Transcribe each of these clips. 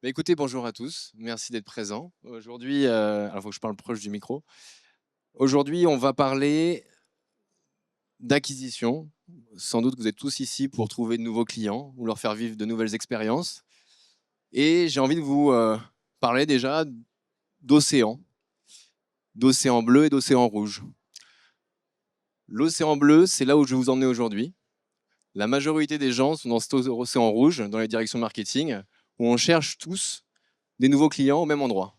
Bah, écoutez, bonjour à tous, merci d'être présents. Aujourd'hui, alors il faut que je parle proche du micro. Aujourd'hui, on va parler d'acquisition. Sans doute que vous êtes tous ici pour trouver de nouveaux clients ou leur faire vivre de nouvelles expériences. Et j'ai envie de vous parler déjà d'océan, d'océan bleu et d'océan rouge. L'océan bleu, c'est là où je vais vous emmener aujourd'hui. La majorité des gens sont dans cet océan rouge, dans les directions marketing, où on cherche tous des nouveaux clients au même endroit.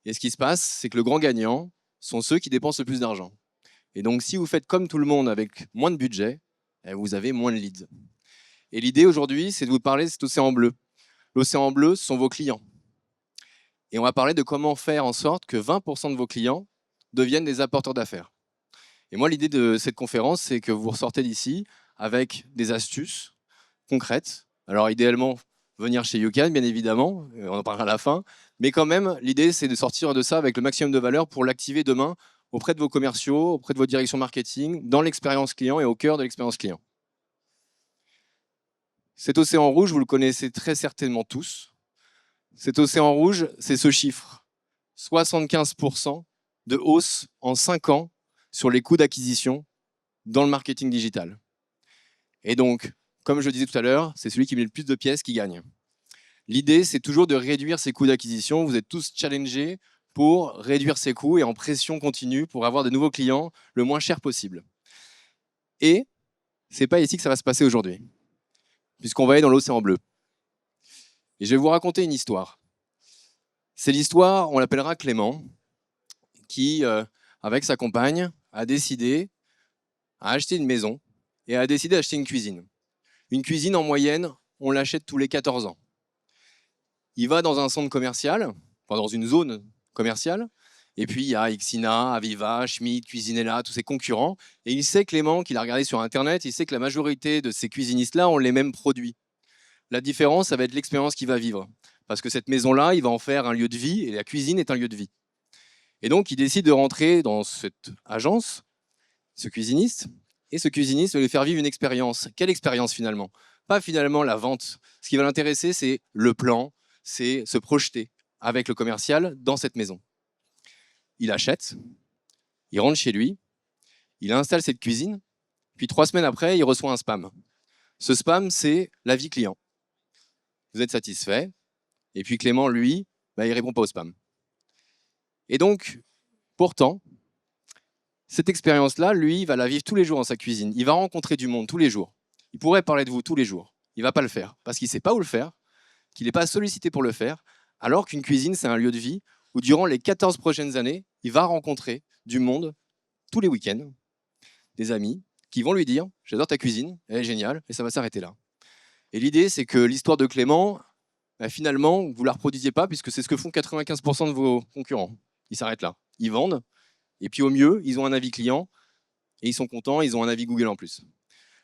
Et ce qui se passe, c'est que le grand gagnant sont ceux qui dépensent le plus d'argent. Et donc, si vous faites comme tout le monde avec moins de budget, vous avez moins de leads. Et l'idée aujourd'hui, c'est de vous parler de cet océan bleu. L'océan bleu, ce sont vos clients. Et on va parler de comment faire en sorte que 20% de vos clients deviennent des apporteurs d'affaires. Et moi, l'idée de cette conférence, c'est que vous ressortez d'ici avec des astuces concrètes. Alors, idéalement, venir chez YouCan, bien évidemment, on en parlera à la fin. Mais quand même, l'idée, c'est de sortir de ça avec le maximum de valeur pour l'activer demain auprès de vos commerciaux, auprès de vos directions marketing, dans l'expérience client et au cœur de l'expérience client. Cet océan rouge, vous le connaissez très certainement tous. Cet océan rouge, c'est ce chiffre. 75% de hausse en 5 ans sur les coûts d'acquisition dans le marketing digital. Et donc, comme je le disais tout à l'heure, c'est celui qui met le plus de pièces qui gagne. L'idée, c'est toujours de réduire ces coûts d'acquisition. Vous êtes tous challengés pour réduire ces coûts et en pression continue pour avoir de nouveaux clients le moins cher possible. Et ce n'est pas ici que ça va se passer aujourd'hui, puisqu'on va aller dans l'océan bleu. Et je vais vous raconter une histoire. C'est l'histoire, on l'appellera Clément, qui, avec sa compagne, a décidé à acheter une maison et a décidé d'acheter une cuisine. Une cuisine, en moyenne, on l'achète tous les 14 ans. Il va dans un centre commercial, enfin dans une zone commerciale, et puis il y a Xina, Aviva, Schmidt, Cuisinella, tous ces concurrents, et il sait, Clément, qu'il a regardé sur Internet, il sait que la majorité de ces cuisinistes-là ont les mêmes produits. La différence, ça va être l'expérience qu'il va vivre, parce que cette maison-là, il va en faire un lieu de vie, et la cuisine est un lieu de vie. Et donc, il décide de rentrer dans cette agence, ce cuisiniste, et ce cuisiniste va lui faire vivre une expérience. Quelle expérience finalement? Pas finalement la vente. Ce qui va l'intéresser, c'est le plan, c'est se projeter avec le commercial dans cette maison. Il achète, il rentre chez lui, il installe cette cuisine, puis 3 semaines après, il reçoit un spam. Ce spam, c'est l'avis client. Vous êtes satisfait, et puis Clément, lui, il ne répond pas au spam. Et donc, pourtant, cette expérience-là, lui, il va la vivre tous les jours dans sa cuisine. Il va rencontrer du monde tous les jours. Il pourrait parler de vous tous les jours. Il ne va pas le faire parce qu'il ne sait pas où le faire, qu'il n'est pas sollicité pour le faire, alors qu'une cuisine, c'est un lieu de vie où durant les 14 prochaines années, il va rencontrer du monde tous les week-ends, des amis qui vont lui dire « J'adore ta cuisine, elle est géniale » et ça va s'arrêter là. Et l'idée, c'est que l'histoire de Clément, finalement, vous ne la reproduisiez pas puisque c'est ce que font 95% de vos concurrents. Ils s'arrêtent là. Ils vendent, et puis au mieux, ils ont un avis client, et ils sont contents, ils ont un avis Google en plus.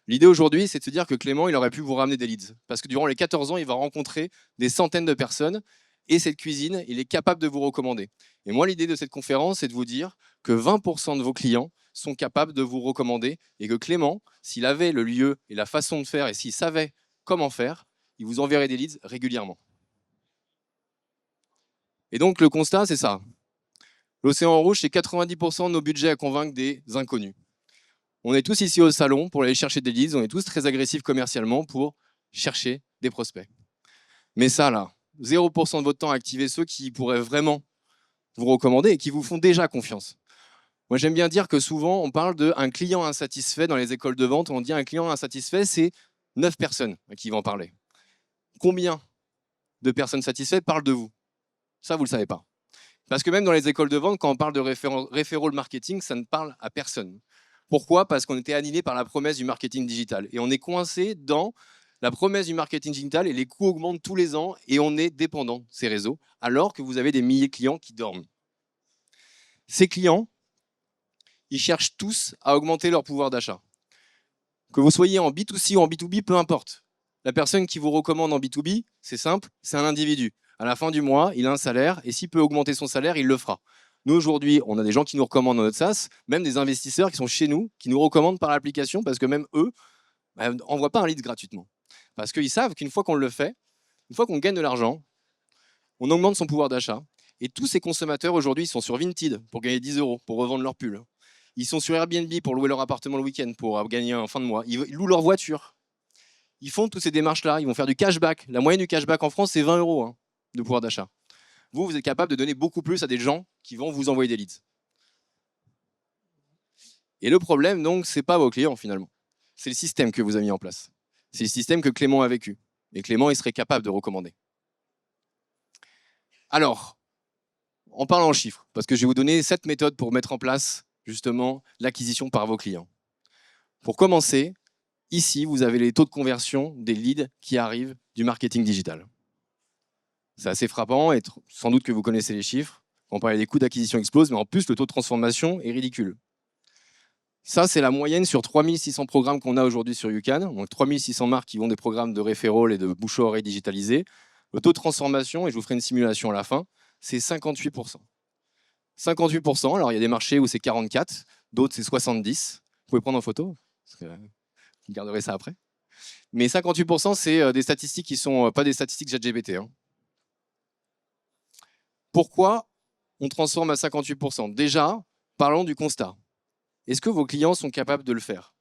L'idée aujourd'hui, c'est de se dire que Clément, il aurait pu vous ramener des leads. Parce que durant les 14 ans, il va rencontrer des centaines de personnes, et cette cuisine, il est capable de vous recommander. Et moi, l'idée de cette conférence, c'est de vous dire que 20% de vos clients sont capables de vous recommander, et que Clément, s'il avait le lieu et la façon de faire, et s'il savait comment faire, il vous enverrait des leads régulièrement. Et donc, le constat, c'est ça. L'océan rouge, c'est 90% de nos budgets à convaincre des inconnus. On est tous ici au salon pour aller chercher des leads, on est tous très agressifs commercialement pour chercher des prospects. Mais ça, là, 0% de votre temps à activer ceux qui pourraient vraiment vous recommander et qui vous font déjà confiance. Moi, j'aime bien dire que souvent, on parle d'un client insatisfait dans les écoles de vente. On dit un client insatisfait, c'est 9 personnes à qui il va en parler. Combien de personnes satisfaites parlent de vous? Ça, vous ne le savez pas. Parce que même dans les écoles de vente, quand on parle de referral marketing, ça ne parle à personne. Pourquoi? Parce qu'on était animé par la promesse du marketing digital. Et on est coincé dans la promesse du marketing digital et les coûts augmentent tous les ans et on est dépendant de ces réseaux, alors que vous avez des milliers de clients qui dorment. Ces clients, ils cherchent tous à augmenter leur pouvoir d'achat. Que vous soyez en B2C ou en B2B, peu importe. La personne qui vous recommande en B2B, c'est simple, c'est un individu. À la fin du mois, il a un salaire et s'il peut augmenter son salaire, il le fera. Nous, aujourd'hui, on a des gens qui nous recommandent dans notre SaaS, même des investisseurs qui sont chez nous, qui nous recommandent par l'application parce que même eux n'envoient pas un lead gratuitement. Parce qu'ils savent qu'une fois qu'on le fait, une fois qu'on gagne de l'argent, on augmente son pouvoir d'achat. Et tous ces consommateurs aujourd'hui sont sur Vinted pour gagner 10 euros, pour revendre leur pull. Ils sont sur Airbnb pour louer leur appartement le week-end, pour gagner en fin de mois. Ils louent leur voiture. Ils font toutes ces démarches-là. Ils vont faire du cashback. La moyenne du cashback en France, c'est 20 euros hein, de pouvoir d'achat. Vous êtes capable de donner beaucoup plus à des gens qui vont vous envoyer des leads. Et le problème, donc, ce n'est pas vos clients, finalement. C'est le système que vous avez mis en place. C'est le système que Clément a vécu. Et Clément, il serait capable de recommander. Alors, en parlant en chiffres, parce que je vais vous donner 7 méthodes pour mettre en place, justement, l'acquisition par vos clients. Pour commencer, ici, vous avez les taux de conversion des leads qui arrivent du marketing digital. C'est assez frappant, et sans doute que vous connaissez les chiffres. On parlait des coûts d'acquisition explosent, mais en plus, le taux de transformation est ridicule. Ça, c'est la moyenne sur 3600 programmes qu'on a aujourd'hui sur UCAN. Donc 3600 marques qui ont des programmes de referral et de bouche-à-oreille digitalisés. Le taux de transformation, et je vous ferai une simulation à la fin, c'est 58%. 58%, alors il y a des marchés où c'est 44, d'autres c'est 70. Vous pouvez prendre en photo, parce que vous garderez ça après. Mais 58%, c'est des statistiques qui ne sont pas des statistiques ChatGPT. Hein. Pourquoi on transforme à 58%? Déjà, parlons du constat. Est-ce que vos clients sont capables de le faire?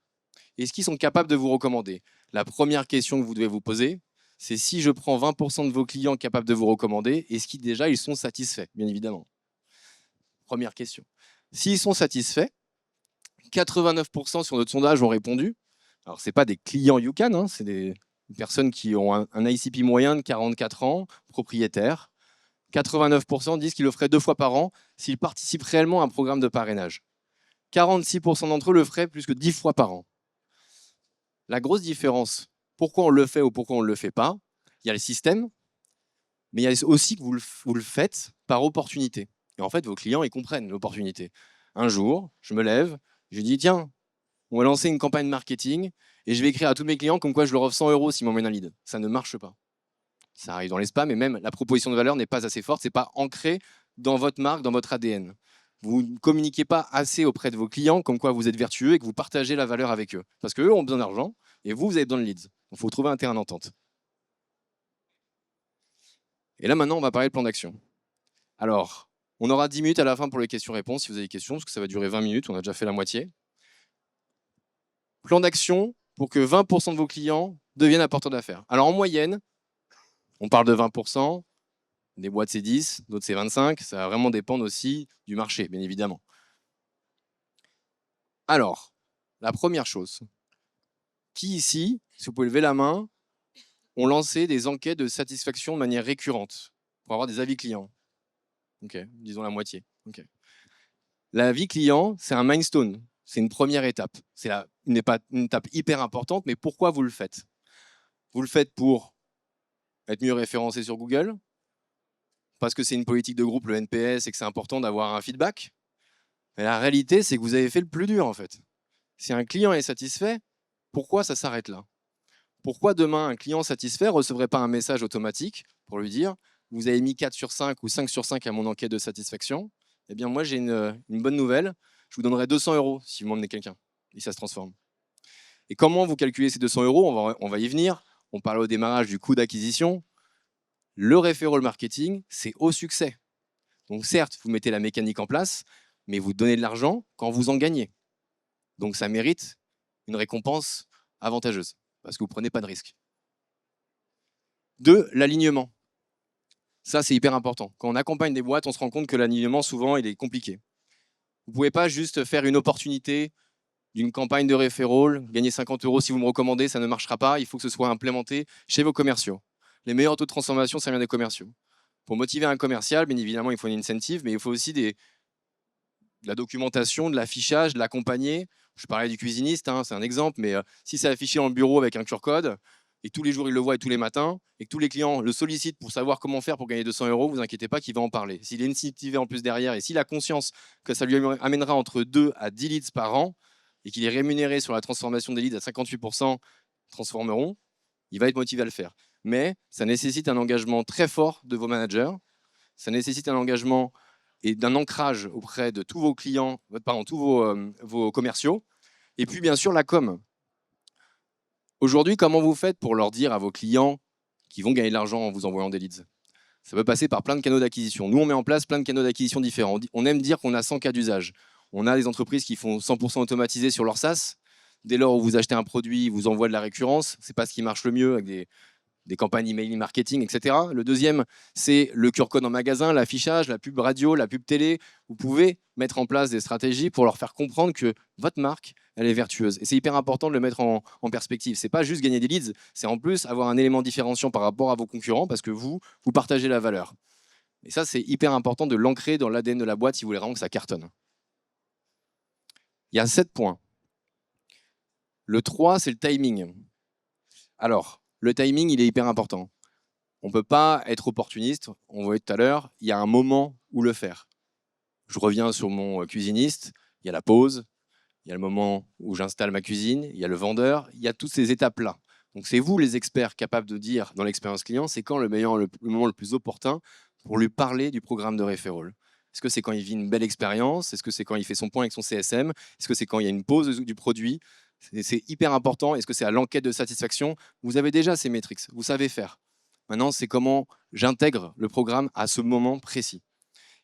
Est-ce qu'ils sont capables de vous recommander? La première question que vous devez vous poser, c'est si je prends 20% de vos clients capables de vous recommander, est-ce qu'ils déjà ils sont satisfaits? Bien évidemment. Première question. S'ils sont satisfaits, 89% sur notre sondage ont répondu. Alors, ce n'est pas des clients UCAN, hein, c'est des personnes qui ont un ICP moyen de 44 ans, propriétaires. 89% disent qu'ils le feraient 2 fois par an s'ils participent réellement à un programme de parrainage. 46% d'entre eux le feraient plus que 10 fois par an. La grosse différence, pourquoi on le fait ou pourquoi on ne le fait pas, il y a le système, mais il y a aussi que vous le faites par opportunité. Et en fait, vos clients, ils comprennent l'opportunité. Un jour, je me lève, je dis, tiens, on va lancer une campagne marketing et je vais écrire à tous mes clients comme quoi je leur offre 100 euros s'ils m'emmènent un lead. Ça ne marche pas. Ça arrive dans les spams, et même la proposition de valeur n'est pas assez forte, ce n'est pas ancré dans votre marque, dans votre ADN. Vous ne communiquez pas assez auprès de vos clients comme quoi vous êtes vertueux et que vous partagez la valeur avec eux. Parce qu'eux ont besoin d'argent et vous avez besoin de leads. Il faut trouver un terrain d'entente. Et là, maintenant, on va parler de plan d'action. Alors, on aura 10 minutes à la fin pour les questions-réponses, si vous avez des questions, parce que ça va durer 20 minutes, on a déjà fait la moitié. Plan d'action pour que 20% de vos clients deviennent apporteurs d'affaires. Alors, en moyenne, on parle de 20%, des boîtes c'est 10, d'autres c'est 25, ça va vraiment dépendre aussi du marché, bien évidemment. Alors, la première chose, qui ici, si vous pouvez lever la main, ont lancé des enquêtes de satisfaction de manière récurrente pour avoir des avis clients? Ok, disons la moitié. Okay. L'avis client, c'est un milestone, c'est une première étape. C'est une étape hyper importante, mais pourquoi vous le faites? Vous le faites pour être mieux référencé sur Google, parce que c'est une politique de groupe, le NPS, et que c'est important d'avoir un feedback. Mais la réalité, c'est que vous avez fait le plus dur, en fait. Si un client est satisfait, pourquoi ça s'arrête là? Pourquoi demain, un client satisfait ne recevrait pas un message automatique pour lui dire « Vous avez mis 4 sur 5 ou 5 sur 5 à mon enquête de satisfaction. Eh bien, moi, j'ai une bonne nouvelle. Je vous donnerai 200 euros si vous m'emmenez quelqu'un. » Et ça se transforme. Et comment vous calculez ces 200 euros? On va y venir. On parlait au démarrage du coût d'acquisition. Le referral marketing, c'est au succès. Donc certes, vous mettez la mécanique en place, mais vous donnez de l'argent quand vous en gagnez. Donc ça mérite une récompense avantageuse, parce que vous ne prenez pas de risque. 2, l'alignement. Ça, c'est hyper important. Quand on accompagne des boîtes, on se rend compte que l'alignement, souvent, il est compliqué. Vous ne pouvez pas juste faire une opportunité d'une campagne de referral, gagner 50 euros si vous me recommandez, ça ne marchera pas. Il faut que ce soit implémenté chez vos commerciaux. Les meilleurs taux de transformation, ça vient des commerciaux. Pour motiver un commercial, bien évidemment, il faut une incentive, mais il faut aussi de la documentation, de l'affichage, de l'accompagner. Je parlais du cuisiniste, hein, c'est un exemple, mais si c'est affiché dans le bureau avec un QR code, et tous les jours il le voit et tous les matins, et que tous les clients le sollicitent pour savoir comment faire pour gagner 200 euros, vous inquiétez pas qu'il va en parler. S'il est incentivé en plus derrière, et s'il a conscience que ça lui amènera entre 2 à 10 leads par an, et qu'il est rémunéré sur la transformation des leads à 58% transformeront, il va être motivé à le faire. Mais ça nécessite un engagement très fort de vos managers, ça nécessite un engagement et d'un ancrage auprès de tous vos clients, tous vos commerciaux, et puis bien sûr la com. Aujourd'hui, comment vous faites pour leur dire à vos clients qu'ils vont gagner de l'argent en vous envoyant des leads? Ça peut passer par plein de canaux d'acquisition. Nous, on met en place plein de canaux d'acquisition différents. On aime dire qu'on a 100 cas d'usage. On a des entreprises qui font 100% automatisé sur leur SaaS. Dès lors où vous achetez un produit, ils vous envoient de la récurrence. Ce n'est pas ce qui marche le mieux avec des campagnes emailing marketing, etc. Le deuxième, c'est le QR code en magasin, l'affichage, la pub radio, la pub télé. Vous pouvez mettre en place des stratégies pour leur faire comprendre que votre marque, elle est vertueuse. Et c'est hyper important de le mettre en perspective. Ce n'est pas juste gagner des leads, c'est en plus avoir un élément différenciant par rapport à vos concurrents parce que vous partagez la valeur. Et ça, c'est hyper important de l'ancrer dans l'ADN de la boîte si vous voulez vraiment que ça cartonne. Il y a 7 points. Le 3, c'est le timing. Alors, le timing, il est hyper important. On ne peut pas être opportuniste. On voyait tout à l'heure, il y a un moment où le faire. Je reviens sur mon cuisiniste. Il y a la pause, il y a le moment où j'installe ma cuisine, il y a le vendeur, il y a toutes ces étapes-là. Donc c'est vous les experts capables de dire dans l'expérience client, c'est quand le moment le plus opportun pour lui parler du programme de referral. Est-ce que c'est quand il vit une belle expérience? Est-ce que c'est quand il fait son point avec son CSM? Est-ce que c'est quand il y a une pause du produit? C'est hyper important. Est-ce que c'est à l'enquête de satisfaction? Vous avez déjà ces métriques, vous savez faire. Maintenant, c'est comment j'intègre le programme à ce moment précis.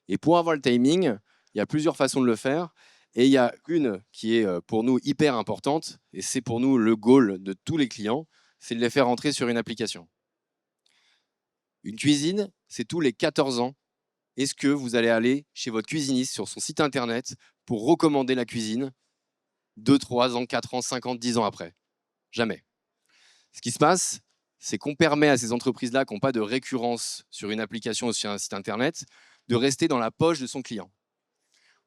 Et pour avoir le timing, il y a plusieurs façons de le faire. Et il y a une qui est pour nous hyper importante, et c'est pour nous le goal de tous les clients, c'est de les faire entrer sur une application. Une cuisine, c'est tous les 14 ans. Est-ce que vous allez aller chez votre cuisiniste sur son site internet pour recommander la cuisine 2, 3 ans, 4 ans, 5 ans, 10 ans après? Jamais. Ce qui se passe, c'est qu'on permet à ces entreprises-là qui n'ont pas de récurrence sur une application ou sur un site internet de rester dans la poche de son client.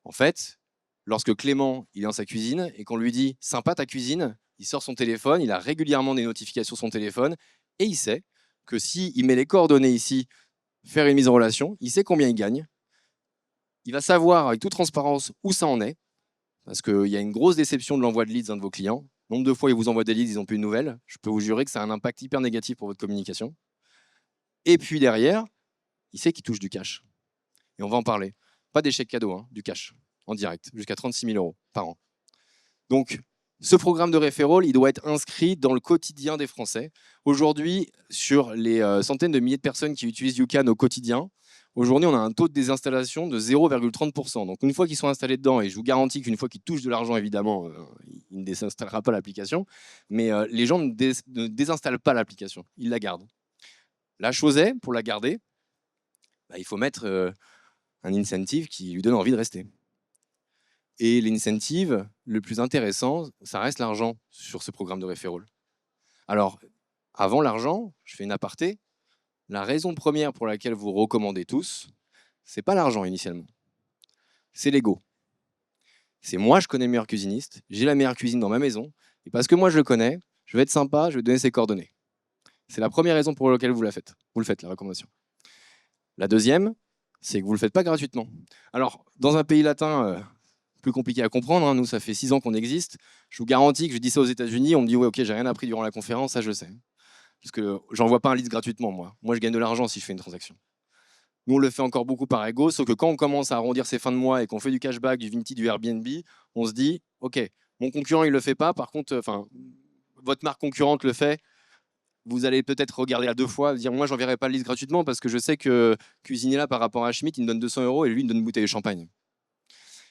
En fait, lorsque Clément il est dans sa cuisine et qu'on lui dit « sympa ta cuisine », il sort son téléphone, il a régulièrement des notifications sur son téléphone et il sait que s'il met les coordonnées ici, faire une mise en relation, il sait combien il gagne. Il va savoir avec toute transparence où ça en est, parce qu'il y a une grosse déception de l'envoi de leads d'un de vos clients. Nombre de fois, ils vous envoient des leads, ils n'ont plus de nouvelles. Je peux vous jurer que ça a un impact hyper négatif pour votre communication. Et puis derrière, il sait qu'il touche du cash. Et on va en parler. Pas des chèques cadeaux, hein, du cash, en direct, jusqu'à 36 000 € par an. Donc, ce programme de referral, il doit être inscrit dans le quotidien des Français. Aujourd'hui, sur les centaines de milliers de personnes qui utilisent YouCan au quotidien, aujourd'hui, on a un taux de désinstallation de 0,30%. Donc, une fois qu'ils sont installés dedans, et je vous garantis qu'une fois qu'ils touchent de l'argent, évidemment, il ne désinstallera pas l'application, mais les gens ne désinstallent pas l'application, ils la gardent. La chose est, pour la garder, il faut mettre un incentive qui lui donne envie de rester. Et l'incentive le plus intéressant, ça reste l'argent sur ce programme de referral. Alors, avant l'argent, je fais une aparté. La raison première pour laquelle vous recommandez tous, c'est pas l'argent initialement. C'est l'ego. C'est moi, je connais le meilleur cuisiniste, j'ai la meilleure cuisine dans ma maison, et parce que moi je le connais, je vais être sympa, je vais donner ses coordonnées. C'est la première raison pour laquelle vous la faites. Vous le faites, la recommandation. La deuxième, c'est que vous ne le faites pas gratuitement. Alors, dans un pays latin, plus compliqué à comprendre, hein, nous, ça fait 6 ans qu'on existe. Je vous garantis que je dis ça aux États-Unis, on me dit ouais, ok, j'ai rien appris durant la conférence, ça je le sais. Parce que j'envoie pas un lead gratuitement, moi. Moi, je gagne de l'argent si je fais une transaction. Nous, on le fait encore beaucoup par ego, sauf que quand on commence à arrondir ses fins de mois et qu'on fait du cashback, du Vinted, du Airbnb, on se dit, ok, mon concurrent, il le fait pas, par contre, votre marque concurrente le fait, vous allez peut-être regarder à 2 fois, dire moi, j'enverrai pas le lead gratuitement parce que je sais que cuisiner là par rapport à Schmitt, il me donne 200 € et lui, il me donne une bouteille de champagne.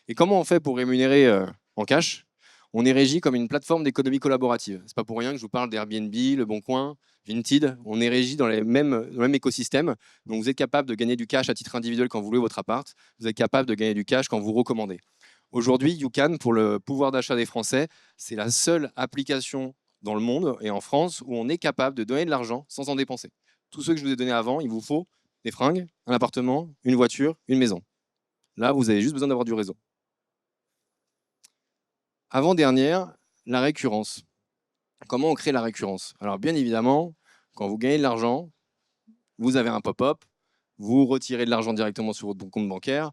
Et comment on fait pour rémunérer en cash? On est régi comme une plateforme d'économie collaborative. Ce n'est pas pour rien que je vous parle d'Airbnb, Le Bon Coin, Vinted. On est régi dans le même écosystème. Donc vous êtes capable de gagner du cash à titre individuel quand vous louez votre appart. Vous êtes capable de gagner du cash quand vous recommandez. Aujourd'hui, YouCan, pour le pouvoir d'achat des Français, c'est la seule application dans le monde et en France où on est capable de donner de l'argent sans en dépenser. Tous ceux que je vous ai donnés avant, il vous faut des fringues, un appartement, une voiture, une maison. Là, vous avez juste besoin d'avoir du réseau. Avant-dernière, la récurrence. Comment on crée la récurrence? Alors bien évidemment, quand vous gagnez de l'argent, vous avez un pop-up, vous retirez de l'argent directement sur votre compte bancaire,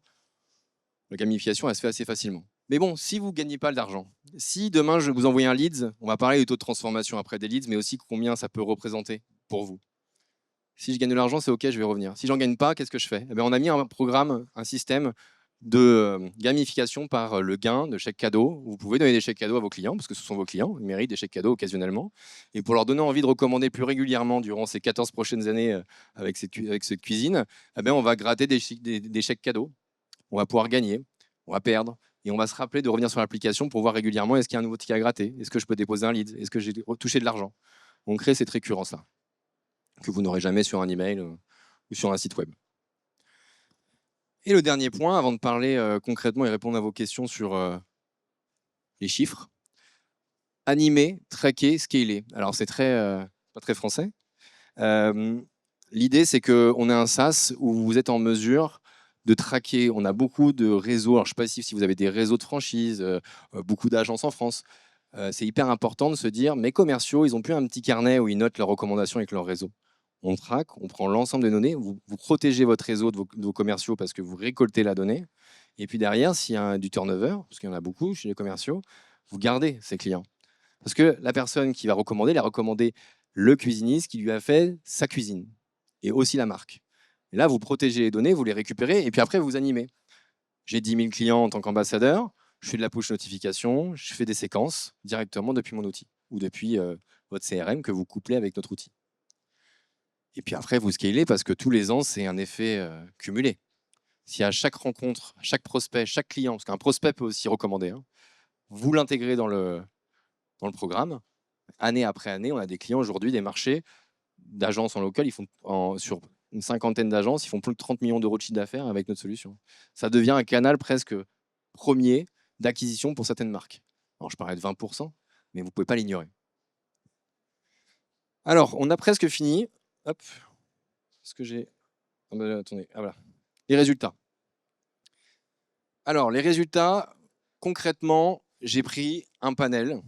la gamification, elle se fait assez facilement. Mais bon, si vous ne gagnez pas d'argent, si demain je vous envoie un lead, on va parler du taux de transformation après des leads, mais aussi combien ça peut représenter pour vous. Si je gagne de l'argent, c'est OK, je vais revenir. Si j'en gagne pas, qu'est-ce que je fais? On a mis un programme, un système de gamification par le gain de chèques cadeaux. Vous pouvez donner des chèques cadeaux à vos clients, parce que ce sont vos clients, ils méritent des chèques cadeaux occasionnellement. Et pour leur donner envie de recommander plus régulièrement durant ces 14 prochaines années avec cette cuisine, eh bien, on va gratter des chèques cadeaux. On va pouvoir gagner, on va perdre, et on va se rappeler de revenir sur l'application pour voir régulièrement est-ce qu'il y a un nouveau ticket à gratter, est-ce que je peux déposer un lead, est-ce que j'ai touché de l'argent. On crée cette récurrence-là, que vous n'aurez jamais sur un email ou sur un site web. Et le dernier point, avant de parler concrètement et répondre à vos questions sur les chiffres, animer, traquer, scaler. Alors c'est pas très français. L'idée, c'est qu'on a un SaaS où vous êtes en mesure de traquer. On a beaucoup de réseaux. Alors je ne sais pas si vous avez des réseaux de franchise, beaucoup d'agences en France. C'est hyper important de se dire, mes commerciaux, ils n'ont plus un petit carnet où ils notent leurs recommandations avec leur réseau. On traque, on prend l'ensemble des données, vous protégez votre réseau de vos commerciaux parce que vous récoltez la donnée. Et puis derrière, s'il y a du turnover, parce qu'il y en a beaucoup chez les commerciaux, vous gardez ces clients. Parce que la personne qui va recommander, elle a recommandé le cuisiniste qui lui a fait sa cuisine. Et aussi la marque. Et là, vous protégez les données, vous les récupérez, et puis après, vous animez. J'ai 10 000 clients en tant qu'ambassadeur, je fais de la push notification, je fais des séquences directement depuis mon outil, ou depuis votre CRM que vous couplez avec notre outil. Et puis après, vous scalez parce que tous les ans, c'est un effet cumulé. Si à chaque rencontre, chaque prospect, chaque client, parce qu'un prospect peut aussi recommander, hein, vous l'intégrez dans le programme, année après année, on a des clients aujourd'hui, des marchés d'agences en local, ils font sur une cinquantaine d'agences, ils font plus de 30 millions d'euros de chiffre d'affaires avec notre solution. Ça devient un canal presque premier d'acquisition pour certaines marques. Alors, je parlais de 20%, mais vous ne pouvez pas l'ignorer. Alors, on a presque fini. Hop. Est-ce que j'ai... attendez, voilà. Les résultats. Alors, les résultats, concrètement, j'ai pris un panel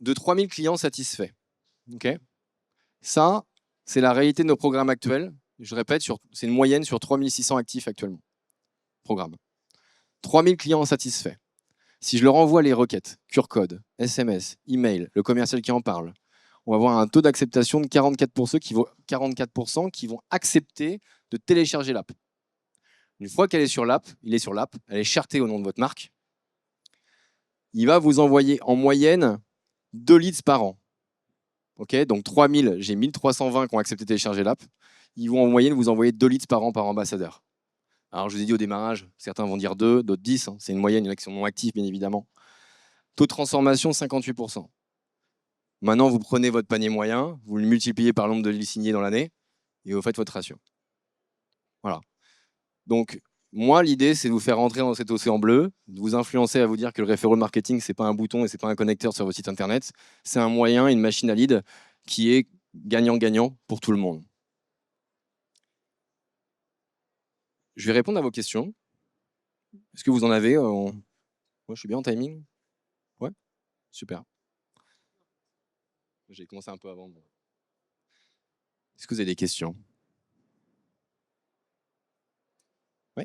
de 3000 clients satisfaits. Okay, ça, c'est la réalité de nos programmes actuels. Je répète, c'est une moyenne sur 3600 actifs actuellement. Programme. 3000 clients satisfaits. Si je leur envoie les requêtes, QR code, SMS, email, le commercial qui en parle, on va avoir un taux d'acceptation de 44% qui vont accepter de télécharger l'app. Une fois qu'elle est sur l'app, elle est chartée au nom de votre marque. Il va vous envoyer en moyenne 2 leads par an. Okay, donc 3000, j'ai 1320 qui ont accepté de télécharger l'app. Ils vont en moyenne vous envoyer 2 leads par an par ambassadeur. Alors je vous ai dit au démarrage, certains vont dire 2, d'autres 10. Hein, c'est une moyenne, il y en a qui sont non actifs bien évidemment. Taux de transformation 58%. Maintenant, vous prenez votre panier moyen, vous le multipliez par le nombre de leads signés dans l'année et vous faites votre ratio. Voilà. Donc, moi, l'idée, c'est de vous faire rentrer dans cet océan bleu, de vous influencer à vous dire que le referral marketing, ce n'est pas un bouton et ce n'est pas un connecteur sur votre site internet. C'est un moyen, une machine à lead qui est gagnant-gagnant pour tout le monde. Je vais répondre à vos questions. Est-ce que vous en avez Moi, je suis bien en timing. Ouais, super. J'ai commencé un peu avant. Est-ce que vous avez des questions? Oui.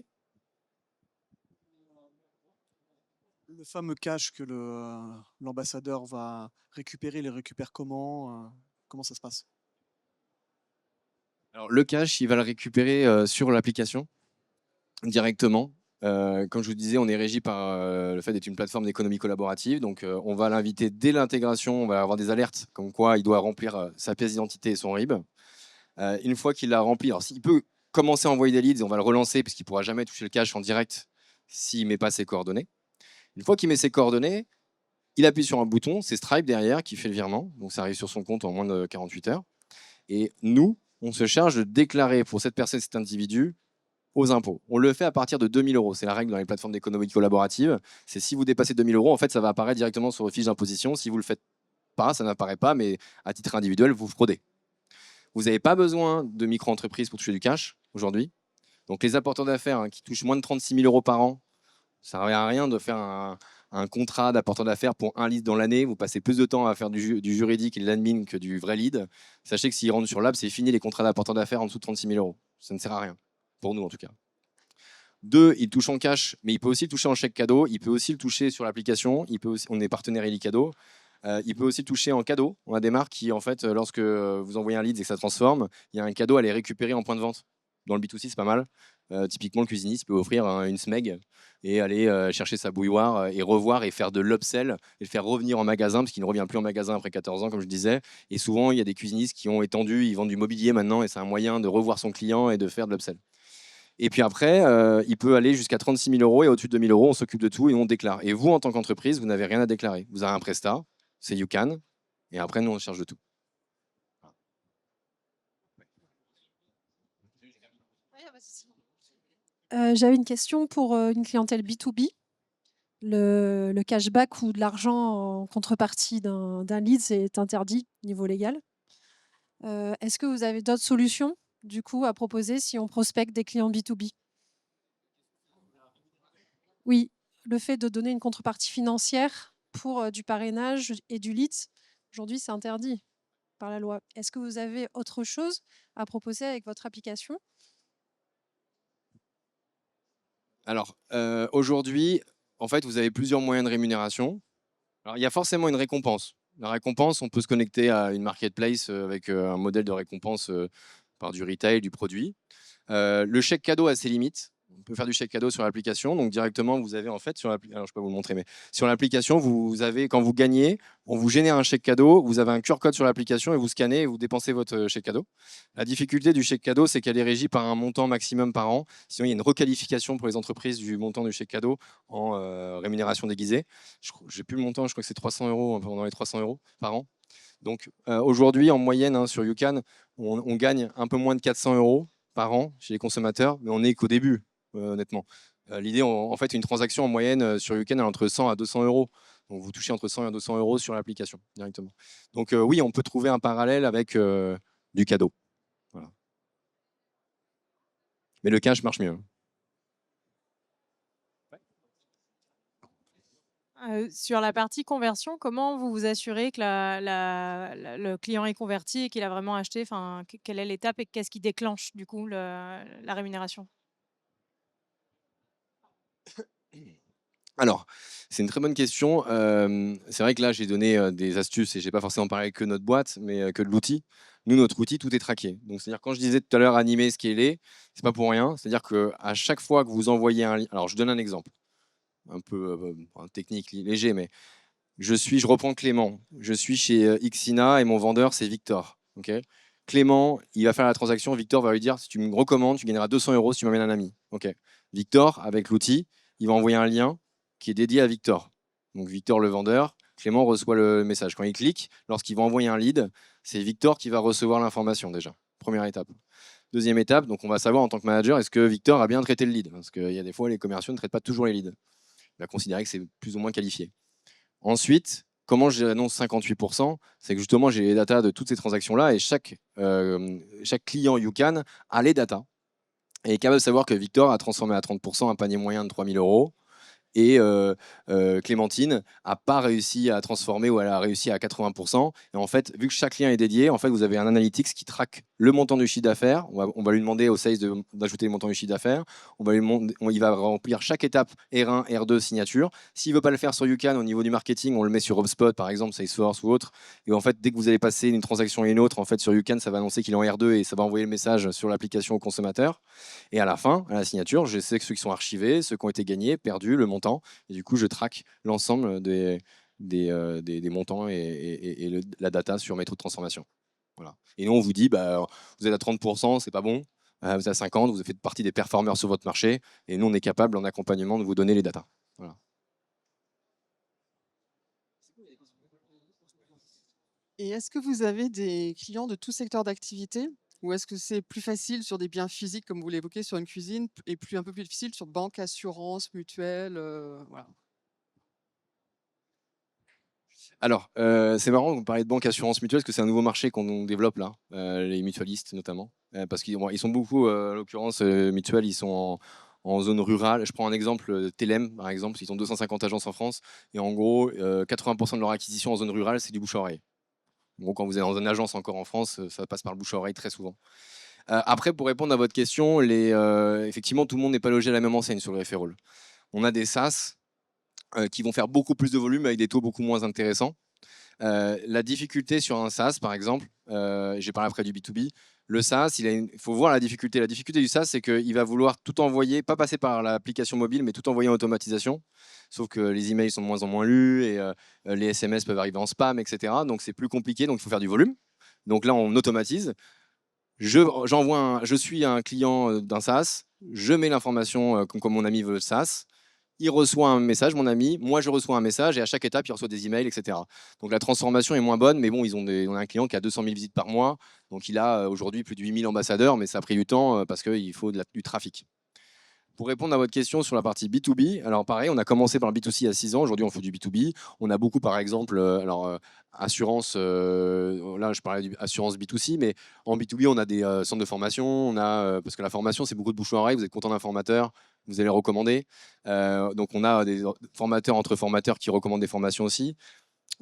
Le fameux cash que l'ambassadeur va récupérer, il le récupère comment? Comment ça se passe? Alors, le cash, il va le récupérer sur l'application directement. Comme je vous disais, on est régi par le fait d'être une plateforme d'économie collaborative. Donc, on va l'inviter dès l'intégration. On va avoir des alertes comme quoi il doit remplir sa pièce d'identité et son RIB. Une fois qu'il l'a rempli, alors s'il peut commencer à envoyer des leads, on va le relancer puisqu'il ne pourra jamais toucher le cash en direct s'il ne met pas ses coordonnées. Une fois qu'il met ses coordonnées, il appuie sur un bouton, c'est Stripe derrière qui fait le virement. Donc, ça arrive sur son compte en moins de 48 heures. Et nous, on se charge de déclarer pour cette personne, cet individu, aux impôts. On le fait à partir de 2 000 euros. C'est la règle dans les plateformes d'économie collaborative. C'est si vous dépassez 2 000 euros, en fait, ça va apparaître directement sur vos fiches d'imposition. Si vous ne le faites pas, ça n'apparaît pas, mais à titre individuel, vous fraudez. Vous n'avez pas besoin de micro-entreprise pour toucher du cash aujourd'hui. Donc les apporteurs d'affaires qui touchent moins de 36 000 euros par an, ça ne sert à rien de faire un contrat d'apporteur d'affaires pour un lead dans l'année. Vous passez plus de temps à faire du juridique et de l'admin que du vrai lead. Sachez que s'ils rentrent sur l'app, c'est fini les contrats d'apporteur d'affaires en dessous de 36 000 euros. Ça ne sert à rien, pour nous en tout cas. 2, il touche en cash, mais il peut aussi le toucher en chèque cadeau. Il peut aussi le toucher sur l'application. On est partenaire Elicado. Il peut aussi le toucher en cadeau. On a des marques qui, en fait, lorsque vous envoyez un lead et que ça transforme, il y a un cadeau à les récupérer en point de vente. dans le B2C, c'est pas mal. Typiquement, le cuisiniste peut offrir une SMEG et aller chercher sa bouilloire et revoir et faire de l'upsell et le faire revenir en magasin, parce qu'il ne revient plus en magasin après 14 ans, comme je disais. Et souvent, il y a des cuisinistes qui ont étendu, ils vendent du mobilier maintenant, et c'est un moyen de revoir son client et de faire de l'upsell. Et puis après, il peut aller jusqu'à 36 000 euros, et au-dessus de 2 000 euros, on s'occupe de tout et on déclare. Et vous, en tant qu'entreprise, vous n'avez rien à déclarer. Vous avez un prestat, c'est YouCan, et après, nous, on charge de tout. J'avais une question pour une clientèle B2B. Le cashback ou de l'argent en contrepartie d'un lead, c'est interdit au niveau légal. Est-ce que vous avez d'autres solutions du coup à proposer si on prospecte des clients B2B? Oui, le fait de donner une contrepartie financière pour du parrainage et du lead, aujourd'hui c'est interdit par la loi. Est-ce que vous avez autre chose à proposer avec votre application? Alors, aujourd'hui, en fait, vous avez plusieurs moyens de rémunération. Alors, il y a forcément une récompense. La récompense, on peut se connecter à une marketplace avec un modèle de récompense par du retail, du produit. Le chèque cadeau a ses limites. On peut faire du chèque cadeau sur l'application. Donc directement, vous avez en fait sur l'application, alors je peux vous le montrer, mais sur l'application, vous avez, quand vous gagnez, on vous génère un chèque cadeau. Vous avez un QR code sur l'application et vous scannez et vous dépensez votre chèque cadeau. La difficulté du chèque cadeau, c'est qu'elle est régie par un montant maximum par an. Sinon, il y a une requalification pour les entreprises du montant du chèque cadeau en rémunération déguisée. Je n'ai plus le montant, je crois que c'est 300 euros, pendant les 300 euros par an. Donc aujourd'hui, en moyenne, sur YouCan, on gagne un peu moins de 400 euros par an chez les consommateurs, mais on n'est qu'au début, honnêtement. L'idée, en fait, une transaction en moyenne sur YouCan, elle est entre 100 à 200 euros. Donc vous touchez entre 100 et 200 euros sur l'application directement. Donc oui, on peut trouver un parallèle avec du cadeau. Voilà. Mais le cash marche mieux. Sur la partie conversion, comment vous vous assurez que le client est converti et qu'il a vraiment acheté? Enfin, quelle est l'étape et qu'est-ce qui déclenche du coup la rémunération? Alors, c'est une très bonne question. C'est vrai que là, j'ai donné des astuces et je n'ai pas forcément parlé que notre boîte, mais que de l'outil. Nous, notre outil, tout est traqué. Donc, c'est-à-dire, quand je disais tout à l'heure animer, scaler, c'est pas pour rien. C'est-à-dire qu'à chaque fois que vous envoyez un lien, alors je donne un exemple, un peu technique, léger, mais je reprends Clément. Je suis chez Xina et mon vendeur, c'est Victor. Ok. Clément, il va faire la transaction. Victor va lui dire, si tu me recommandes, tu gagneras 200 euros si tu m'amènes un ami. Ok. Victor, avec l'outil, il va envoyer un lien qui est dédié à Victor. Donc Victor, le vendeur, Clément reçoit le message. Quand il clique, lorsqu'il va envoyer un lead, c'est Victor qui va recevoir l'information déjà. Première étape. Deuxième étape, donc on va savoir en tant que manager, est-ce que Victor a bien traité le lead? Parce qu'il y a des fois, les commerciaux ne traitent pas toujours les leads. Il va considérer que c'est plus ou moins qualifié. Ensuite, comment j'annonce 58%? C'est que justement, j'ai les datas de toutes ces transactions-là et chaque client YouCan a les datas et est capable de savoir que Victor a transformé à 30% un panier moyen de 3 000 euros et Clémentine n'a pas réussi à transformer ou elle a réussi à 80%. Et en fait, vu que chaque lien est dédié, en fait, vous avez un analytics qui traque le montant du chiffre d'affaires. On va lui demander au sales d'ajouter le montant du chiffre d'affaires. Il va remplir chaque étape R1, R2, signature. S'il ne veut pas le faire sur YouCan, au niveau du marketing, on le met sur HubSpot, par exemple, Salesforce ou autre. Et en fait, dès que vous allez passer une transaction et une autre, en fait, sur YouCan, ça va annoncer qu'il est en R2 et ça va envoyer le message sur l'application au consommateur. Et à la fin, à la signature, je sais que ceux qui sont archivés, ceux qui ont été gagnés, perdus, le montant. Et du coup, je traque l'ensemble des montants et la data sur mes taux de transformation. Voilà. Et nous, on vous dit, bah, vous êtes à 30%, c'est pas bon. Vous êtes à 50%, vous faites partie des performeurs sur votre marché. Et nous, on est capable, en accompagnement, de vous donner les datas. Voilà. Et est-ce que vous avez des clients de tout secteur d'activité? Ou est-ce que c'est plus facile sur des biens physiques, comme vous l'évoquez, sur une cuisine, et un peu plus difficile sur banque, assurance, mutuelle, voilà. Alors, c'est marrant, vous parlez de banque assurance mutuelle, parce que c'est un nouveau marché qu'on développe là, les mutualistes notamment. Parce qu'ils sont beaucoup, en l'occurrence, mutuelles, ils sont en zone rurale. Je prends un exemple, Telem, par exemple, ils ont 250 agences en France, et en gros, 80% de leur acquisition en zone rurale, c'est du bouche-à-oreille. En gros, quand vous êtes dans une agence encore en France, ça passe par le bouche-à-oreille très souvent. Après, pour répondre à votre question, effectivement, tout le monde n'est pas logé à la même enseigne sur le referral. On a des SaaS qui vont faire beaucoup plus de volume avec des taux beaucoup moins intéressants. La difficulté sur un SaaS, par exemple, j'ai parlé après du B2B, Le SaaS, il faut voir la difficulté. La difficulté du SaaS, c'est qu'il va vouloir tout envoyer, pas passer par l'application mobile, mais tout envoyer en automatisation. Sauf que les emails sont de moins en moins lus et les SMS peuvent arriver en spam, etc. Donc c'est plus compliqué, donc il faut faire du volume. Donc là, on automatise. Je suis un client d'un SaaS, je mets l'information comme mon ami veut le SaaS. Il reçoit un message, mon ami, moi je reçois un message, et à chaque étape, il reçoit des emails, etc. Donc la transformation est moins bonne, mais bon, on a un client qui a 200 000 visites par mois, donc il a aujourd'hui plus de 8 000 ambassadeurs, mais ça a pris du temps parce qu'il faut du trafic. Pour répondre à votre question sur la partie B2B, alors pareil, on a commencé par le B2C il y a 6 ans, aujourd'hui on fait du B2B. On a beaucoup, par exemple, assurance, là je parlais d'assurance B2C, mais en B2B, on a des centres de formation, parce que la formation, c'est beaucoup de bouche à oreille, vous êtes content d'un formateur, vous allez recommander. Donc on a des formateurs entre formateurs qui recommandent des formations aussi.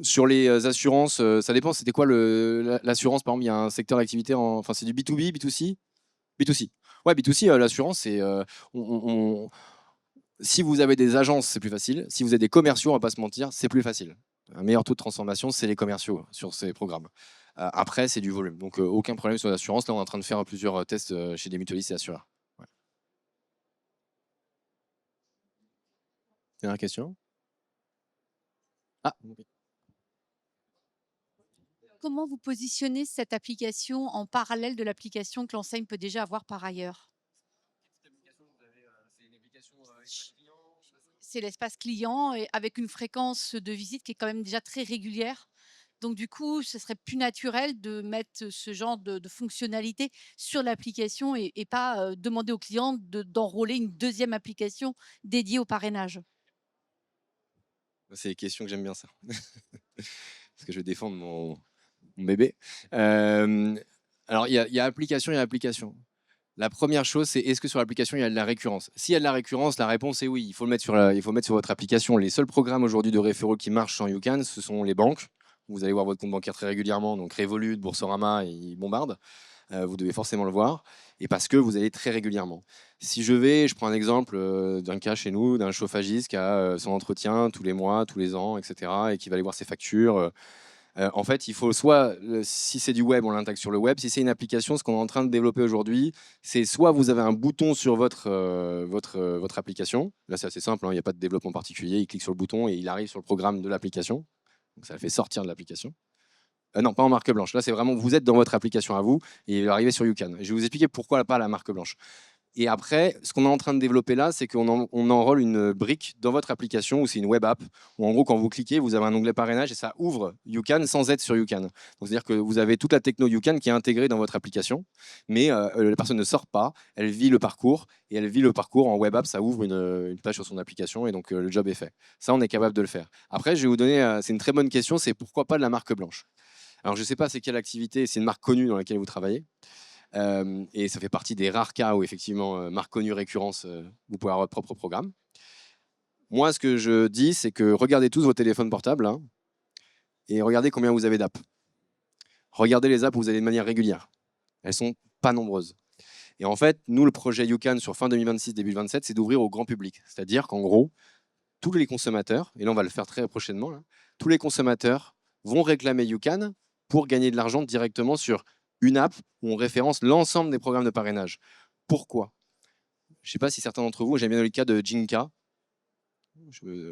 Sur les assurances, ça dépend, c'était quoi l'assurance, par exemple, il y a un secteur d'activité, enfin c'est du B2B, B2C B2C. Ouais, B2C, l'assurance, c'est. Si vous avez des agences, c'est plus facile. Si vous avez des commerciaux, on va pas se mentir, c'est plus facile. Un meilleur taux de transformation, c'est les commerciaux sur ces programmes. Après, c'est du volume. Donc, aucun problème sur l'assurance. Là, on est en train de faire plusieurs tests chez des mutualistes et assureurs. Ouais. Dernière question. Ah, ok. Comment vous positionnez cette application en parallèle de l'application que l'enseigne peut déjà avoir par ailleurs? C'est l'espace client et avec une fréquence de visite qui est quand même déjà très régulière. Donc du coup, ce serait plus naturel de mettre ce genre de fonctionnalité sur l'application et pas, demander au client d'enrôler une deuxième application dédiée au parrainage. C'est les questions que j'aime bien, ça. Parce que je vais défendre mon bébé. Alors, il y a application, il y a application. La première chose, c'est est-ce que sur l'application, il y a de la récurrence? S'il y a de la récurrence, la réponse est oui. Il faut le mettre sur votre application. Les seuls programmes aujourd'hui de référaux qui marchent sans YouCan, ce sont les banques. Vous allez voir votre compte bancaire très régulièrement, donc Revolut, Boursorama, ils bombardent. Vous devez forcément le voir. Et parce que vous allez très régulièrement. Si je prends un exemple d'un cas chez nous, d'un chauffagiste qui a son entretien tous les mois, tous les ans, etc., et qui va aller voir ses factures. En fait, il faut soit, si c'est du web, on l'intègre sur le web. Si c'est une application, ce qu'on est en train de développer aujourd'hui, c'est soit vous avez un bouton sur votre application. Là, c'est assez simple, hein, il n'y a pas de développement particulier. Il clique sur le bouton et il arrive sur le programme de l'application. Donc, ça le fait sortir de l'application. Non, pas en marque blanche. Là, c'est vraiment, vous êtes dans votre application à vous et il va arriver sur YouCan. Je vais vous expliquer pourquoi pas la marque blanche. Et après, ce qu'on est en train de développer là, c'est on enrôle une brique dans votre application, ou c'est une web app, où en gros, quand vous cliquez, vous avez un onglet parrainage et ça ouvre YouCan sans être sur YouCan. Donc, c'est-à-dire que vous avez toute la techno YouCan qui est intégrée dans votre application, mais la personne ne sort pas, elle vit le parcours, et elle vit le parcours en web app, ça ouvre une page sur son application, et donc le job est fait. Ça, on est capable de le faire. Après, je vais vous donner, c'est une très bonne question, c'est pourquoi pas de la marque blanche? Alors, je ne sais pas c'est quelle activité, c'est une marque connue dans laquelle vous travaillez. Et ça fait partie des rares cas où, effectivement, marque connue, récurrence, vous pouvez avoir votre propre programme. Moi, ce que je dis, c'est que regardez tous vos téléphones portables hein, et regardez combien vous avez d'apps. Regardez les apps où vous avez de manière régulière. Elles sont pas nombreuses. Et en fait, nous, le projet YouCan sur fin 2026, début 2027, c'est d'ouvrir au grand public. C'est-à-dire qu'en gros, tous les consommateurs, et là on va le faire très prochainement, là, tous les consommateurs vont réclamer YouCan pour gagner de l'argent directement sur une app où on référence l'ensemble des programmes de parrainage. Pourquoi? Je ne sais pas si certains d'entre vous, j'aime bien le cas de Jinka.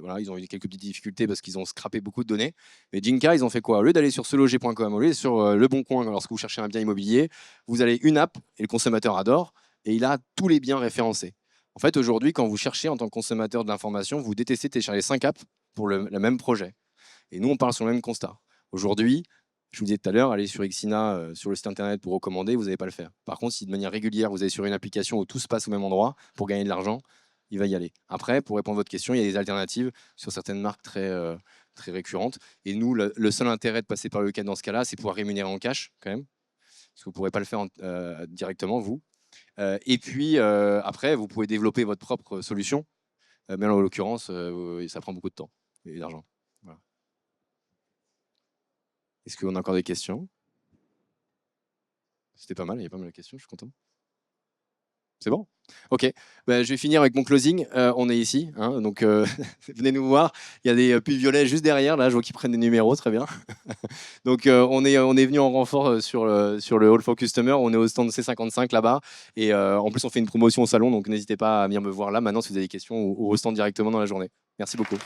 Voilà, ils ont eu quelques petites difficultés parce qu'ils ont scrappé beaucoup de données. Mais Jinka, ils ont fait quoi? Au lieu d'aller sur seloger.com, au lieu d'aller sur Le Bon Coin, lorsque vous cherchez un bien immobilier, vous allez une app, et le consommateur adore, et il a tous les biens référencés. En fait, aujourd'hui, quand vous cherchez en tant que consommateur de l'information, vous détestez télécharger 5 apps pour le même projet. Et nous, on parle sur le même constat. Aujourd'hui, je vous disais tout à l'heure, allez sur Xina, sur le site internet pour recommander, vous n'allez pas le faire. Par contre, si de manière régulière, vous allez sur une application où tout se passe au même endroit pour gagner de l'argent, il va y aller. Après, pour répondre à votre question, il y a des alternatives sur certaines marques très récurrentes. Et nous, le seul intérêt de passer par le week-end dans ce cas-là, c'est pouvoir rémunérer en cash quand même, parce que vous ne pourrez pas le faire directement, vous. Et puis, après, vous pouvez développer votre propre solution. Mais en l'occurrence, ça prend beaucoup de temps et d'argent. Voilà. Est-ce qu'on a encore des questions? C'était pas mal, il y a pas mal de questions, je suis content. C'est bon? OK. Bah, je vais finir avec mon closing. On est ici, hein, donc venez nous voir. Il y a des pulls violets juste derrière. Là, je vois qu'ils prennent des numéros, très bien. Donc on est venu en renfort sur le Hall for Customer. On est au stand C55 là-bas. Et en plus, on fait une promotion au salon, donc n'hésitez pas à venir me voir là maintenant si vous avez des questions ou au stand directement dans la journée. Merci beaucoup.